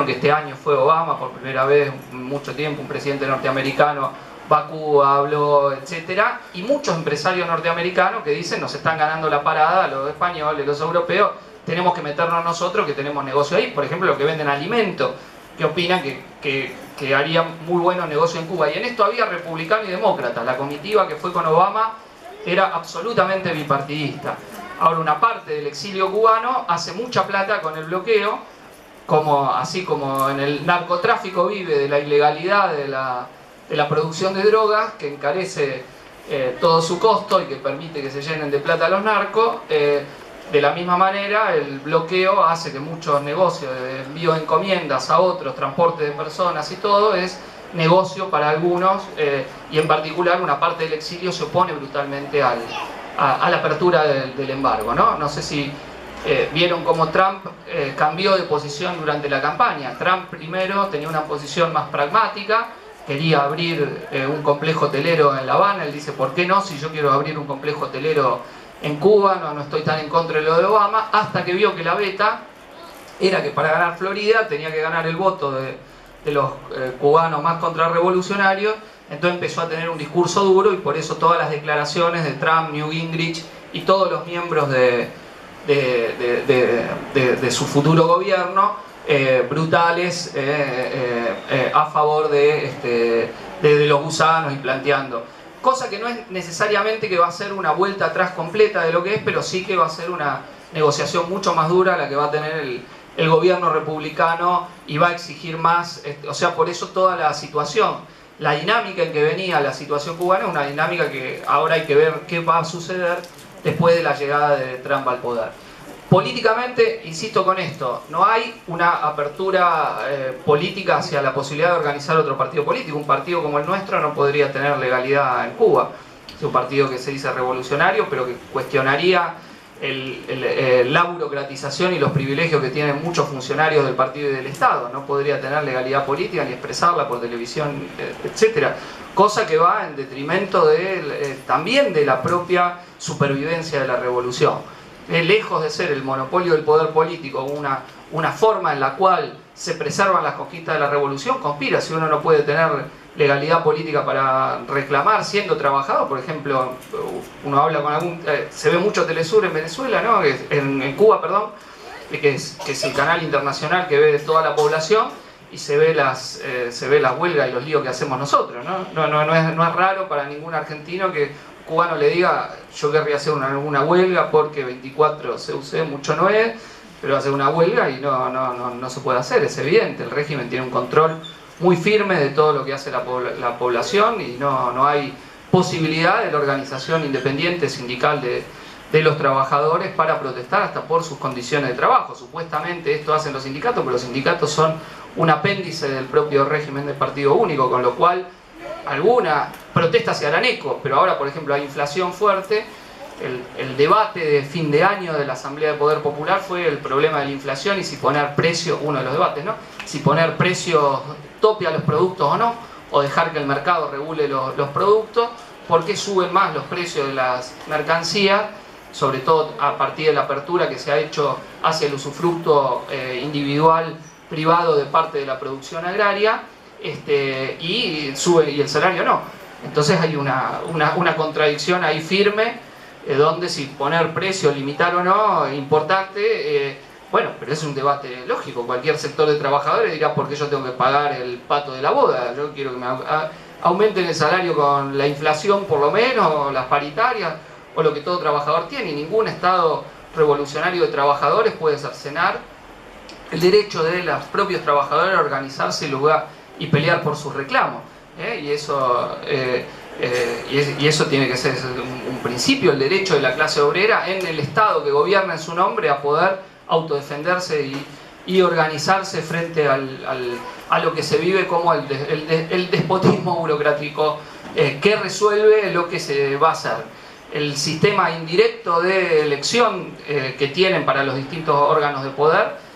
que este año fue Obama, por primera vez en mucho tiempo, un presidente norteamericano va a Cuba, habló, etcétera, y muchos empresarios norteamericanos que dicen nos están ganando la parada los españoles, los europeos, tenemos que meternos nosotros que tenemos negocio ahí. Por ejemplo, los que venden alimentos, que opinan que harían muy buenos negocios en Cuba. Y en esto había republicanos y demócratas. La comitiva que fue con Obama era absolutamente bipartidista. Ahora, una parte del exilio cubano hace mucha plata con el bloqueo, así como en el narcotráfico vive de la ilegalidad de la producción de drogas, que encarece todo su costo y que permite que se llenen de plata los narcos. De la misma manera, el bloqueo hace que muchos negocios de envío de encomiendas a otros, transporte de personas y todo, es negocio para algunos, y en particular una parte del exilio se opone brutalmente a la apertura del embargo, ¿no? No sé si vieron cómo Trump cambió de posición durante la campaña. Trump primero tenía una posición más pragmática, quería abrir un complejo hotelero en La Habana. Él dice, ¿por qué no? Si yo quiero abrir un complejo hotelero en Cuba, no estoy tan en contra de lo de Obama, hasta que vio que la beta era que para ganar Florida tenía que ganar el voto de los cubanos más contrarrevolucionarios. Entonces empezó a tener un discurso duro, y por eso todas las declaraciones de Trump, Newt Gingrich y todos los miembros de su futuro gobierno, brutales, a favor de los gusanos y planteando. Cosa que no es necesariamente que va a ser una vuelta atrás completa de lo que es, pero sí que va a ser una negociación mucho más dura la que va a tener el gobierno republicano, y va a exigir más. O sea, por eso toda la situación, la dinámica en que venía la situación cubana, es una dinámica que ahora hay que ver qué va a suceder después de la llegada de Trump al poder. Políticamente, insisto con esto, no hay una apertura política hacia la posibilidad de organizar otro partido político. Un partido como el nuestro no podría tener legalidad en Cuba. Es un partido que se dice revolucionario, pero que cuestionaría la burocratización y los privilegios que tienen muchos funcionarios del partido y del Estado. No podría tener legalidad política ni expresarla por televisión, etc. Cosa que va en detrimento también de la propia supervivencia de la revolución. Lejos de ser el monopolio del poder político una forma en la cual se preservan las conquistas de la revolución, conspira. Si uno no puede tener legalidad política para reclamar siendo trabajador, por ejemplo, uno habla con se ve mucho Telesur en Venezuela, ¿no? En Cuba, perdón, que es el canal internacional que ve toda la población, y se ve las huelgas y los líos que hacemos nosotros, ¿no? No es raro para ningún argentino que cubano le diga, yo querría hacer una huelga porque 24 CUC mucho no es, pero hacer una huelga y no se puede hacer, es evidente. El régimen tiene un control muy firme de todo lo que hace la población, y no hay posibilidad de la organización independiente sindical de los trabajadores para protestar hasta por sus condiciones de trabajo. Supuestamente esto hacen los sindicatos, pero los sindicatos son un apéndice del propio régimen del partido único, con lo cual alguna protesta se harán eco. Pero ahora, por ejemplo, hay inflación fuerte. El debate de fin de año de la Asamblea de Poder Popular fue el problema de la inflación y si poner precio, uno de los debates, ¿no? Si poner precios tope a los productos o no, o dejar que el mercado regule los productos. ¿Por qué suben más los precios de las mercancías? Sobre todo a partir de la apertura que se ha hecho hacia el usufructo individual privado de parte de la producción agraria, y el salario no. Entonces hay una contradicción ahí firme, donde si poner precio, limitar o no, importante. Bueno, pero es un debate lógico. Cualquier sector de trabajadores dirá, ¿por qué yo tengo que pagar el pato de la boda? Yo quiero que me aumenten el salario con la inflación por lo menos, o las paritarias, o lo que todo trabajador tiene. Y ningún Estado revolucionario de trabajadores puede cercenar el derecho de los propios trabajadores a organizarse y pelear por sus reclamos. Y eso tiene que ser un principio, el derecho de la clase obrera en el Estado que gobierna en su nombre a poder autodefenderse y organizarse frente a lo que se vive como el despotismo burocrático que resuelve lo que se va a hacer. El sistema indirecto de elección que tienen para los distintos órganos de poder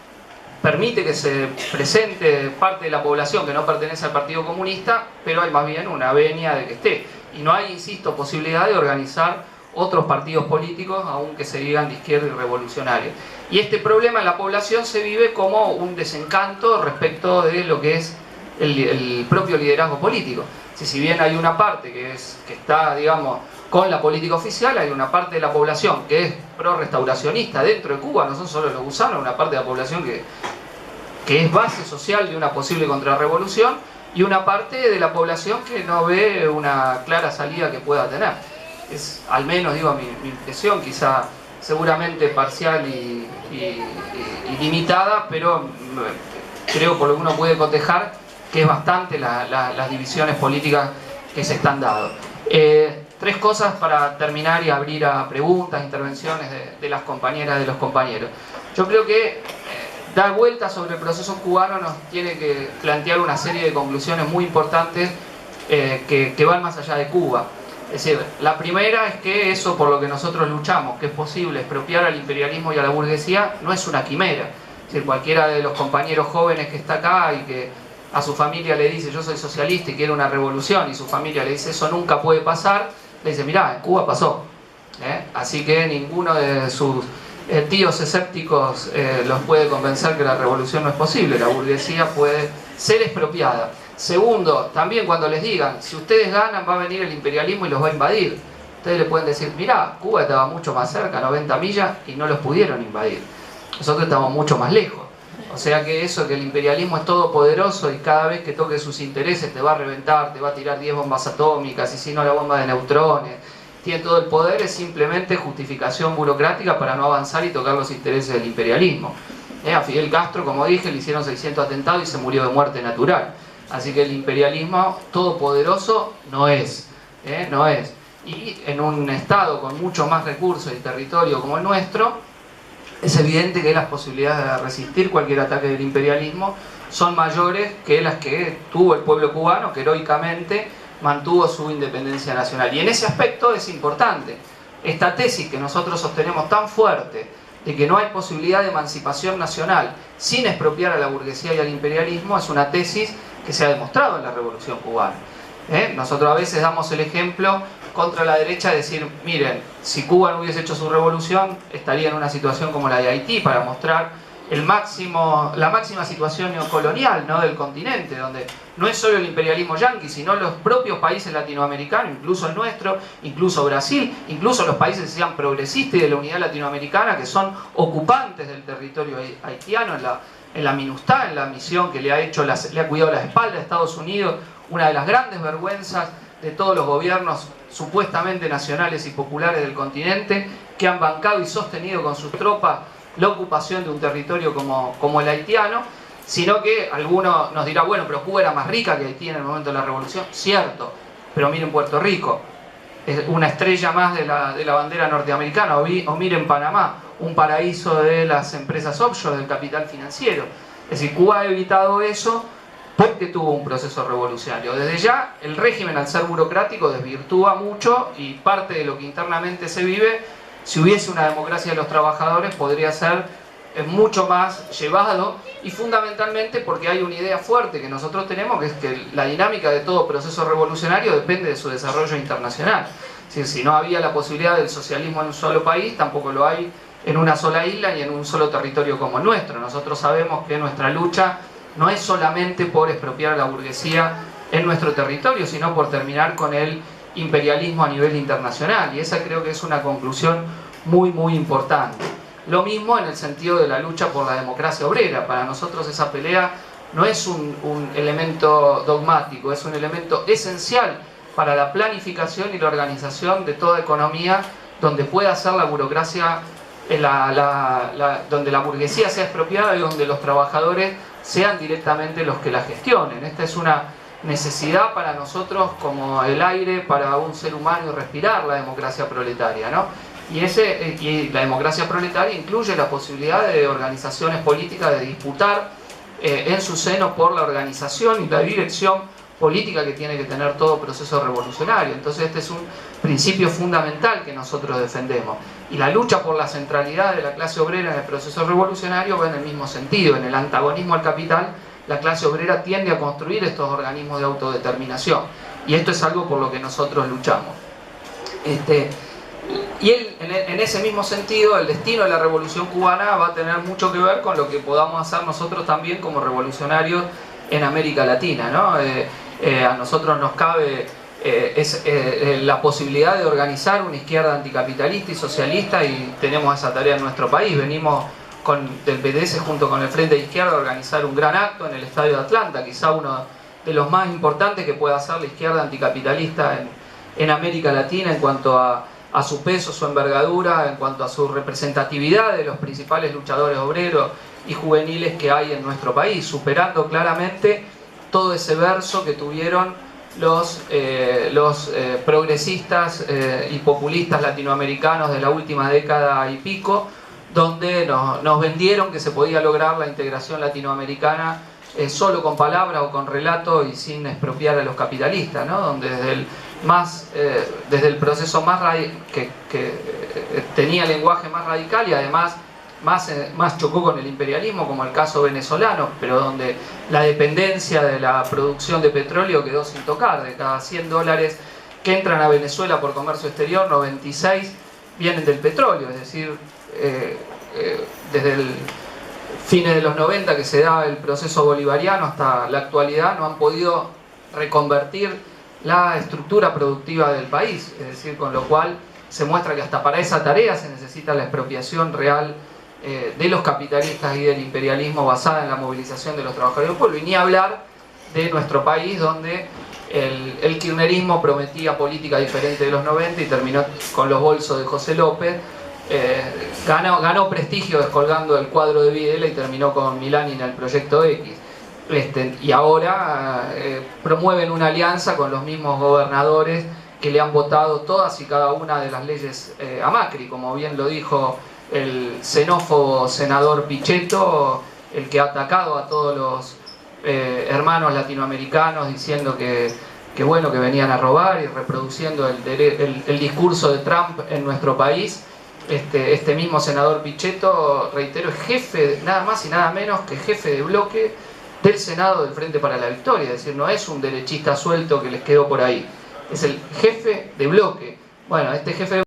permite que se presente parte de la población que no pertenece al Partido Comunista, pero hay más bien una venia de que esté. Y no hay, insisto, posibilidad de organizar otros partidos políticos, aunque se digan de izquierda y revolucionarios. Y este problema en la población se vive como un desencanto respecto de lo que es el propio liderazgo político. Si bien hay una parte que está, digamos, con la política oficial, hay una parte de la población que es pro-restauracionista dentro de Cuba, no son solo los gusanos, una parte de la población que es base social de una posible contrarrevolución, y una parte de la población que no ve una clara salida que pueda tener. Es, al menos, digo, mi impresión, quizá seguramente parcial y limitada, pero creo, por lo que uno puede cotejar, que es bastante las divisiones políticas que se están dando. Tres cosas para terminar y abrir a preguntas, intervenciones de las compañeras y de los compañeros. Yo creo que dar vuelta sobre el proceso cubano nos tiene que plantear una serie de conclusiones muy importantes que van más allá de Cuba. Es decir, la primera es que eso por lo que nosotros luchamos, que es posible expropiar al imperialismo y a la burguesía, no es una quimera. Es decir, cualquiera de los compañeros jóvenes que está acá y que a su familia le dice yo soy socialista y quiero una revolución, y su familia le dice eso nunca puede pasar, le dice mirá, en Cuba pasó. Así que ninguno de sus tíos escépticos los puede convencer que la revolución no es posible, la burguesía puede ser expropiada. Segundo, también cuando les digan, si ustedes ganan va a venir el imperialismo y los va a invadir, ustedes le pueden decir, mirá, Cuba estaba mucho más cerca, 90 millas, y no los pudieron invadir. Nosotros estamos mucho más lejos. O sea que eso, que el imperialismo es todopoderoso y cada vez que toque sus intereses te va a reventar, te va a tirar 10 bombas atómicas y si no la bomba de neutrones, tiene todo el poder, es simplemente justificación burocrática para no avanzar y tocar los intereses del imperialismo. A Fidel Castro, como dije, le hicieron 600 atentados y se murió de muerte natural. Así que el imperialismo todopoderoso no es. No es. Y en un estado con mucho más recursos y territorio como el nuestro, es evidente que las posibilidades de resistir cualquier ataque del imperialismo son mayores que las que tuvo el pueblo cubano, que heroicamente mantuvo su independencia nacional. Y en ese aspecto es importante. Esta tesis que nosotros sostenemos tan fuerte, de que no hay posibilidad de emancipación nacional sin expropiar a la burguesía y al imperialismo, es una tesis que se ha demostrado en la Revolución Cubana. Nosotros a veces damos el ejemplo contra la derecha de decir, miren, si Cuba no hubiese hecho su revolución, estaría en una situación como la de Haití, para mostrar la máxima situación neocolonial, ¿no?, del continente, donde no es solo el imperialismo yanqui, sino los propios países latinoamericanos, incluso el nuestro, incluso Brasil, incluso los países que se llaman progresistas y de la unidad latinoamericana, que son ocupantes del territorio haitiano en la MINUSTAH, en la misión que le ha cuidado la espalda a Estados Unidos, una de las grandes vergüenzas de todos los gobiernos supuestamente nacionales y populares del continente, que han bancado y sostenido con sus tropas la ocupación de un territorio como el haitiano, sino que alguno nos dirá, bueno, pero Cuba era más rica que Haití en el momento de la revolución. Cierto, pero miren Puerto Rico, es una estrella más de la bandera norteamericana, o miren Panamá, un paraíso de las empresas offshore, del capital financiero. Es decir, Cuba ha evitado eso porque tuvo un proceso revolucionario. Desde ya, el régimen, al ser burocrático, desvirtúa mucho, y parte de lo que internamente se vive, si hubiese una democracia de los trabajadores, podría ser mucho más llevado, y fundamentalmente porque hay una idea fuerte que nosotros tenemos, que es que la dinámica de todo proceso revolucionario depende de su desarrollo internacional. Es decir, si no había la posibilidad del socialismo en un solo país, tampoco lo hay en una sola isla ni en un solo territorio como el nuestro. Nosotros sabemos que nuestra lucha no es solamente por expropiar a la burguesía en nuestro territorio, sino por terminar con el imperialismo a nivel internacional, y esa creo que es una conclusión muy muy importante. Lo mismo en el sentido de la lucha por la democracia obrera. Para nosotros esa pelea no es un elemento dogmático, es un elemento esencial para la planificación y la organización de toda economía donde pueda ser la burocracia, donde la burguesía sea expropiada y donde los trabajadores sean directamente los que la gestionen. Esta es una necesidad para nosotros como el aire para un ser humano, y respirar la democracia proletaria, ¿no? Y la democracia proletaria incluye la posibilidad de organizaciones políticas de disputar en su seno por la organización y la dirección política que tiene que tener todo proceso revolucionario. Entonces este es un principio fundamental que nosotros defendemos, y la lucha por la centralidad de la clase obrera en el proceso revolucionario va en el mismo sentido. En el antagonismo al capital, la clase obrera tiende a construir estos organismos de autodeterminación, y esto es algo por lo que nosotros luchamos. Y él, en ese mismo sentido, el destino de la Revolución Cubana va a tener mucho que ver con lo que podamos hacer nosotros también como revolucionarios en América Latina, ¿no? A nosotros nos cabe la posibilidad de organizar una izquierda anticapitalista y socialista, y tenemos esa tarea en nuestro país. Venimos del PDS junto con el Frente de Izquierda a organizar un gran acto en el Estadio de Atlanta, quizá uno de los más importantes que pueda hacer la izquierda anticapitalista en América Latina en cuanto a su peso, su envergadura, en cuanto a su representatividad de los principales luchadores obreros y juveniles que hay en nuestro país, superando claramente todo ese verso que tuvieron los progresistas y populistas latinoamericanos de la última década y pico, donde nos vendieron que se podía lograr la integración latinoamericana solo con palabras o con relato y sin expropiar a los capitalistas, ¿no? Donde desde el proceso más que tenía lenguaje más radical y además más chocó con el imperialismo, como el caso venezolano, pero donde la dependencia de la producción de petróleo quedó sin tocar. De cada 100 dólares que entran a Venezuela por comercio exterior, 96 vienen del petróleo, es decir, desde el fines de los 90 que se da el proceso bolivariano hasta la actualidad no han podido reconvertir la estructura productiva del país, es decir, con lo cual se muestra que hasta para esa tarea se necesita la expropiación real de los capitalistas y del imperialismo basada en la movilización de los trabajadores del pueblo, y ni hablar de nuestro país, donde el kirchnerismo prometía política diferente de los 90 y terminó con los bolsos de José López. Ganó prestigio descolgando el cuadro de Videla y terminó con Milán en el Proyecto X. Y ahora promueven una alianza con los mismos gobernadores que le han votado todas y cada una de las leyes a Macri, como bien lo dijo el xenófobo senador Pichetto, el que ha atacado a todos los hermanos latinoamericanos diciendo que bueno, que venían a robar, y reproduciendo el discurso de Trump en nuestro país. Este mismo senador Pichetto, reitero, es jefe, nada más y nada menos que jefe de bloque del Senado del Frente para la Victoria, es decir, no es un derechista suelto que les quedó por ahí, es el jefe de bloque. Bueno, este jefe de